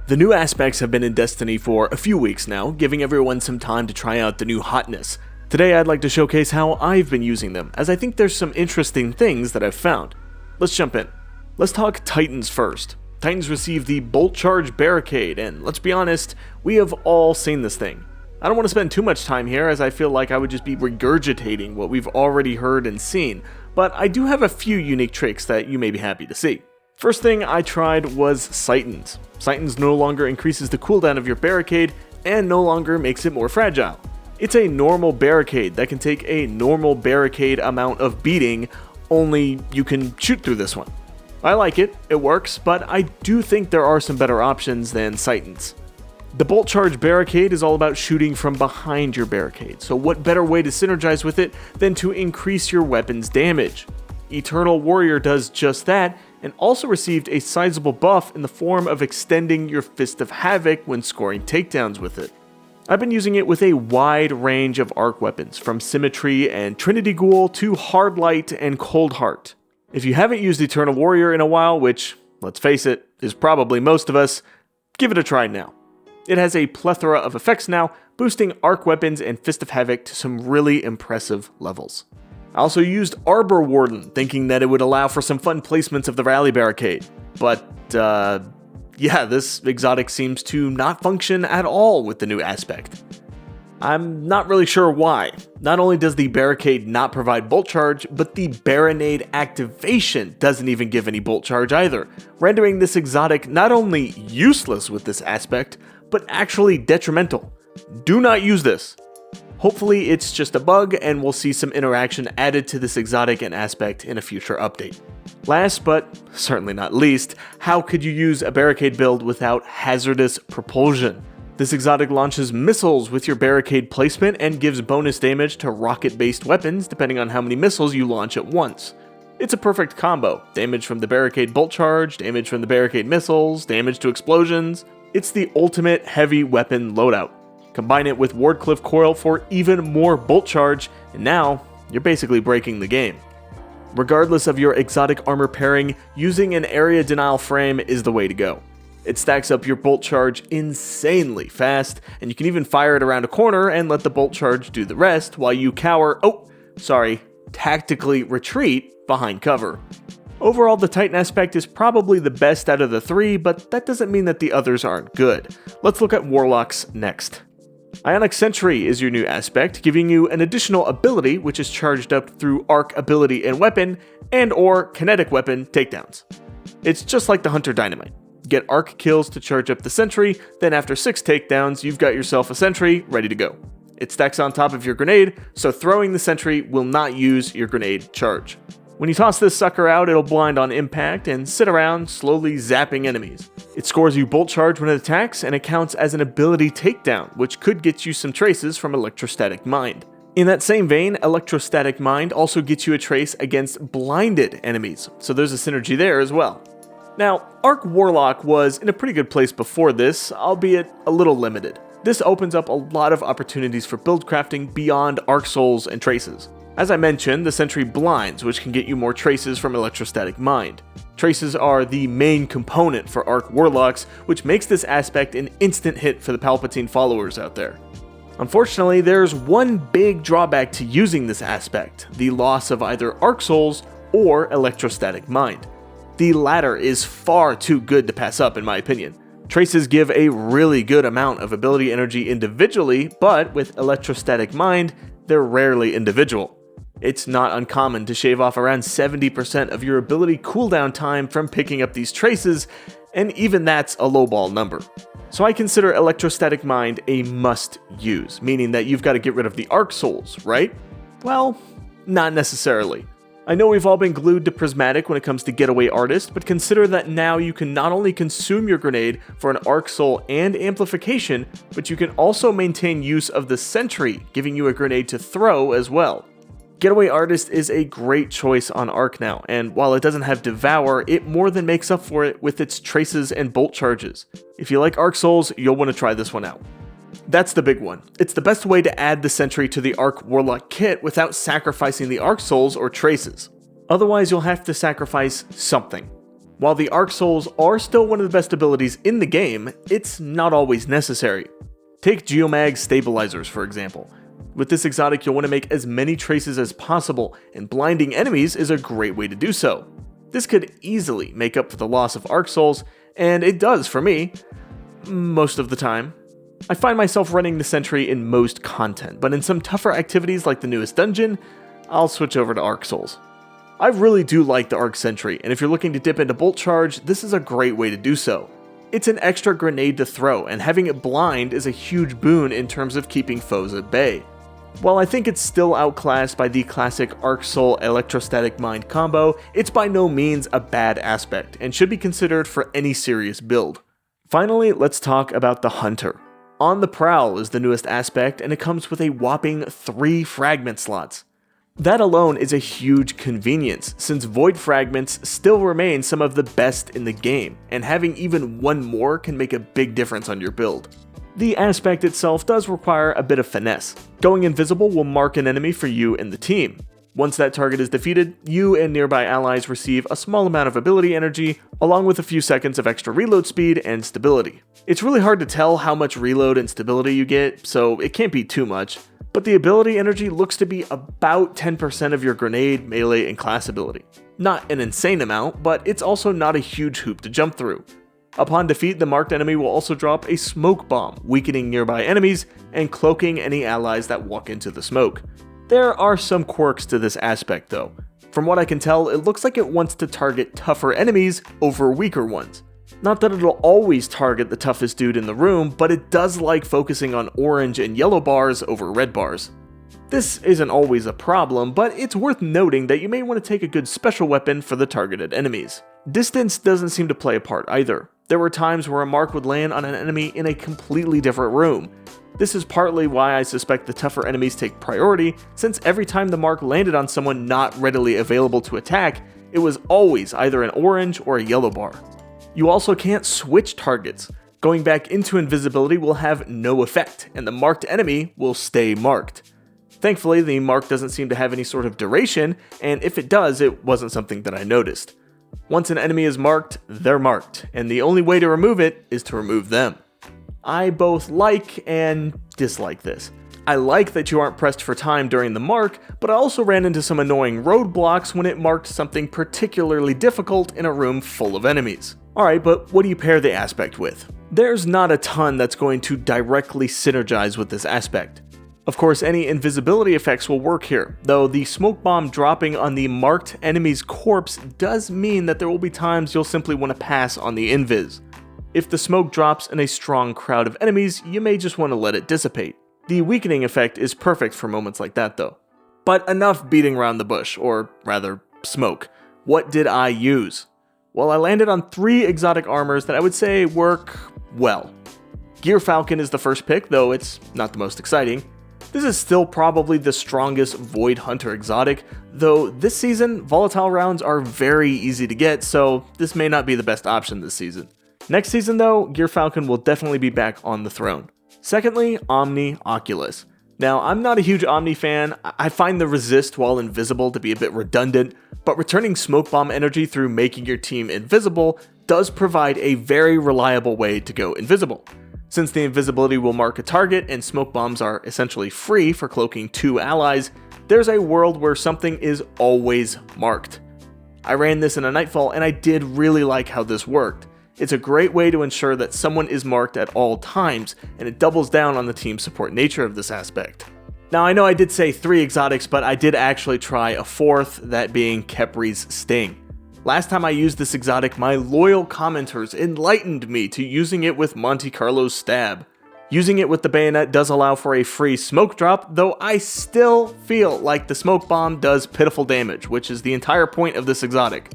The new aspects have been in Destiny for a few weeks now, giving everyone some time to try out the new hotness. Today I'd like to showcase how I've been using them, as I think there's some interesting things that I've found. Let's jump in. Let's talk Titans first. Titans received the Bolt Charge Barricade, and let's be honest, we have all seen this thing. I don't want to spend too much time here, as I feel like I would just be regurgitating what we've already heard and seen, but I do have a few unique tricks that you may be happy to see. First thing I tried was Sightons. Sightons no longer increases the cooldown of your barricade and no longer makes it more fragile. It's a normal barricade that can take a normal barricade amount of beating, only you can shoot through this one. I like it, it works, but I do think there are some better options than Sightons. The Bolt Charge Barricade is all about shooting from behind your barricade, so what better way to synergize with it than to increase your weapon's damage? Eternal Warrior does just that, and also received a sizable buff in the form of extending your Fist of Havoc when scoring takedowns with it. I've been using it with a wide range of arc weapons, from Symmetry and Trinity Ghoul to Hard Light and Cold Heart. If you haven't used Eternal Warrior in a while, which, let's face it, is probably most of us, give it a try now. It has a plethora of effects now, boosting arc weapons and Fist of Havoc to some really impressive levels. I also used Arbor Warden, thinking that it would allow for some fun placements of the Rally Barricade. But, yeah, this exotic seems to not function at all with the new aspect. I'm not really sure why. Not only does the barricade not provide bolt charge, but the Baronade activation doesn't even give any bolt charge either, rendering this exotic not only useless with this aspect, but actually detrimental. Do not use this. Hopefully it's just a bug and we'll see some interaction added to this exotic and aspect in a future update. Last but certainly not least, how could you use a barricade build without hazardous propulsion? This exotic launches missiles with your barricade placement and gives bonus damage to rocket-based weapons depending on how many missiles you launch at once. It's a perfect combo. Damage from the barricade bolt charge, damage from the barricade missiles, damage to explosions. It's the ultimate heavy weapon loadout. Combine it with Wardcliff Coil for even more bolt charge, and now you're basically breaking the game. Regardless of your exotic armor pairing, using an area denial frame is the way to go. It stacks up your bolt charge insanely fast, and you can even fire it around a corner and let the bolt charge do the rest while you tactically retreat behind cover. Overall, the Titan aspect is probably the best out of the three, but that doesn't mean that the others aren't good. Let's look at Warlocks next. Ionic Sentry is your new aspect, giving you an additional ability which is charged up through arc ability and weapon, and or kinetic weapon takedowns. It's just like the Hunter Dynamite. Get arc kills to charge up the Sentry, then after 6 takedowns, you've got yourself a Sentry ready to go. It stacks on top of your grenade, so throwing the Sentry will not use your grenade charge. When you toss this sucker out, it'll blind on impact and sit around, slowly zapping enemies. It scores you bolt charge when it attacks, and it counts as an ability takedown, which could get you some traces from Electrostatic Mind. In that same vein, Electrostatic Mind also gets you a trace against blinded enemies, so there's a synergy there as well. Now, Arc Warlock was in a pretty good place before this, albeit a little limited. This opens up a lot of opportunities for build crafting beyond Arc Souls and Traces. As I mentioned, the Sentry blinds, which can get you more traces from Electrostatic Mind. Traces are the main component for Arc Warlocks, which makes this aspect an instant hit for the Palpatine followers out there. Unfortunately, there's one big drawback to using this aspect, the loss of either Arc Souls or Electrostatic Mind. The latter is far too good to pass up in my opinion. Traces give a really good amount of ability energy individually, but with Electrostatic Mind, they're rarely individual. It's not uncommon to shave off around 70% of your ability cooldown time from picking up these traces, and even that's a lowball number. So I consider Electrostatic Mind a must use, meaning that you've got to get rid of the Arc Souls, right? Well, not necessarily. I know we've all been glued to Prismatic when it comes to Getaway Artist, but consider that now you can not only consume your grenade for an Arc Soul and amplification, but you can also maintain use of the Sentry, giving you a grenade to throw as well. Getaway Artist is a great choice on Arc now, and while it doesn't have Devour, it more than makes up for it with its traces and bolt charges. If you like Arc Souls, you'll want to try this one out. That's the big one. It's the best way to add the Sentry to the Arc Warlock kit without sacrificing the Arc Souls or traces. Otherwise, you'll have to sacrifice something. While the Arc Souls are still one of the best abilities in the game, it's not always necessary. Take Geomag Stabilizers for example. With this exotic you'll want to make as many traces as possible, and blinding enemies is a great way to do so. This could easily make up for the loss of Arc Souls, and it does for me, most of the time. I find myself running the sentry in most content, but in some tougher activities like the newest dungeon, I'll switch over to Arc Souls. I really do like the Arc Sentry, and if you're looking to dip into Bolt Charge, this is a great way to do so. It's an extra grenade to throw, and having it blind is a huge boon in terms of keeping foes at bay. While I think it's still outclassed by the classic Arc Soul Electrostatic Mind combo, it's by no means a bad aspect, and should be considered for any serious build. Finally, let's talk about the Hunter. On the Prowl is the newest aspect, and it comes with a whopping 3 fragment slots. That alone is a huge convenience, since void fragments still remain some of the best in the game, and having even one more can make a big difference on your build. The aspect itself does require a bit of finesse. Going invisible will mark an enemy for you and the team. Once that target is defeated, you and nearby allies receive a small amount of ability energy, along with a few seconds of extra reload speed and stability. It's really hard to tell how much reload and stability you get, so it can't be too much. But the ability energy looks to be about 10% of your grenade, melee, and class ability. Not an insane amount, but it's also not a huge hoop to jump through. Upon defeat, the marked enemy will also drop a smoke bomb, weakening nearby enemies and cloaking any allies that walk into the smoke. There are some quirks to this aspect though. From what I can tell, it looks like it wants to target tougher enemies over weaker ones. Not that it'll always target the toughest dude in the room, but it does like focusing on orange and yellow bars over red bars. This isn't always a problem, but it's worth noting that you may want to take a good special weapon for the targeted enemies. Distance doesn't seem to play a part either. There were times where a mark would land on an enemy in a completely different room. This is partly why I suspect the tougher enemies take priority, since every time the mark landed on someone not readily available to attack, it was always either an orange or a yellow bar. You also can't switch targets. Going back into invisibility will have no effect, and the marked enemy will stay marked. Thankfully, the mark doesn't seem to have any sort of duration, and if it does, it wasn't something that I noticed. Once an enemy is marked, they're marked, and the only way to remove it is to remove them. I both like and dislike this. I like that you aren't pressed for time during the mark, but I also ran into some annoying roadblocks when it marked something particularly difficult in a room full of enemies. Alright, but what do you pair the aspect with? There's not a ton that's going to directly synergize with this aspect. Of course, any invisibility effects will work here, though the smoke bomb dropping on the marked enemy's corpse does mean that there will be times you'll simply want to pass on the invis. If the smoke drops in a strong crowd of enemies, you may just want to let it dissipate. The weakening effect is perfect for moments like that though. But enough beating around the bush, or rather, smoke. What did I use? Well, I landed on 3 exotic armors that I would say work well. Gear Falcon is the first pick, though it's not the most exciting. This is still probably the strongest Void Hunter exotic, though this season, volatile rounds are very easy to get, so this may not be the best option this season. Next season though, Gear Falcon will definitely be back on the throne. Secondly, Omni Oculus. Now, I'm not a huge Omni fan. I find the resist while invisible to be a bit redundant, but returning smoke bomb energy through making your team invisible does provide a very reliable way to go invisible. Since the invisibility will mark a target and smoke bombs are essentially free for cloaking 2 allies, there's a world where something is always marked. I ran this in a Nightfall and I did really like how this worked. It's a great way to ensure that someone is marked at all times, and it doubles down on the team support nature of this aspect. Now I know I did say 3 exotics, but I did actually try a 4th, that being Kepri's Sting. Last time I used this exotic, my loyal commenters enlightened me to using it with Monte Carlo's Stab. Using it with the bayonet does allow for a free smoke drop, though I still feel like the smoke bomb does pitiful damage, which is the entire point of this exotic.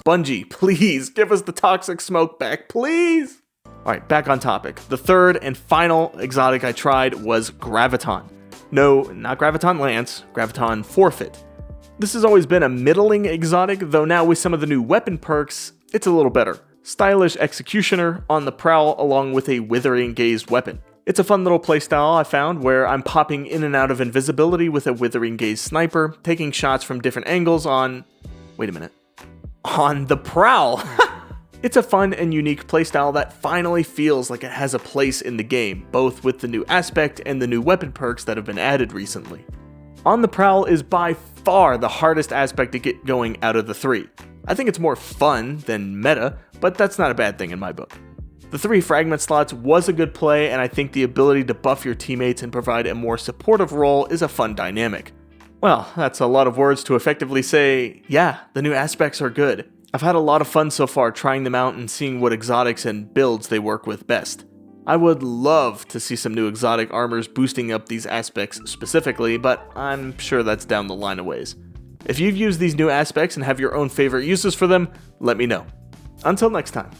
Bungie, please give us the toxic smoke back, please! Alright, back on topic. The third and final exotic I tried was Graviton. No, not Graviton Lance, Graviton Forfeit. This has always been a middling exotic, though now with some of the new weapon perks, it's a little better. Stylish Executioner on the prowl along with a Withering Gaze weapon. It's a fun little playstyle I found where I'm popping in and out of invisibility with a Withering Gaze sniper, taking shots from different angles on... Wait a minute. On the prowl! It's a fun and unique playstyle that finally feels like it has a place in the game, both with the new aspect and the new weapon perks that have been added recently. On the Prowl is by far the hardest aspect to get going out of the three. I think it's more fun than meta, but that's not a bad thing in my book. The 3 fragment slots was a good play, and I think the ability to buff your teammates and provide a more supportive role is a fun dynamic. Well, that's a lot of words to effectively say, yeah, the new aspects are good. I've had a lot of fun so far trying them out and seeing what exotics and builds they work with best. I would love to see some new exotic armors boosting up these aspects specifically, but I'm sure that's down the line a ways. If you've used these new aspects and have your own favorite uses for them, let me know. Until next time.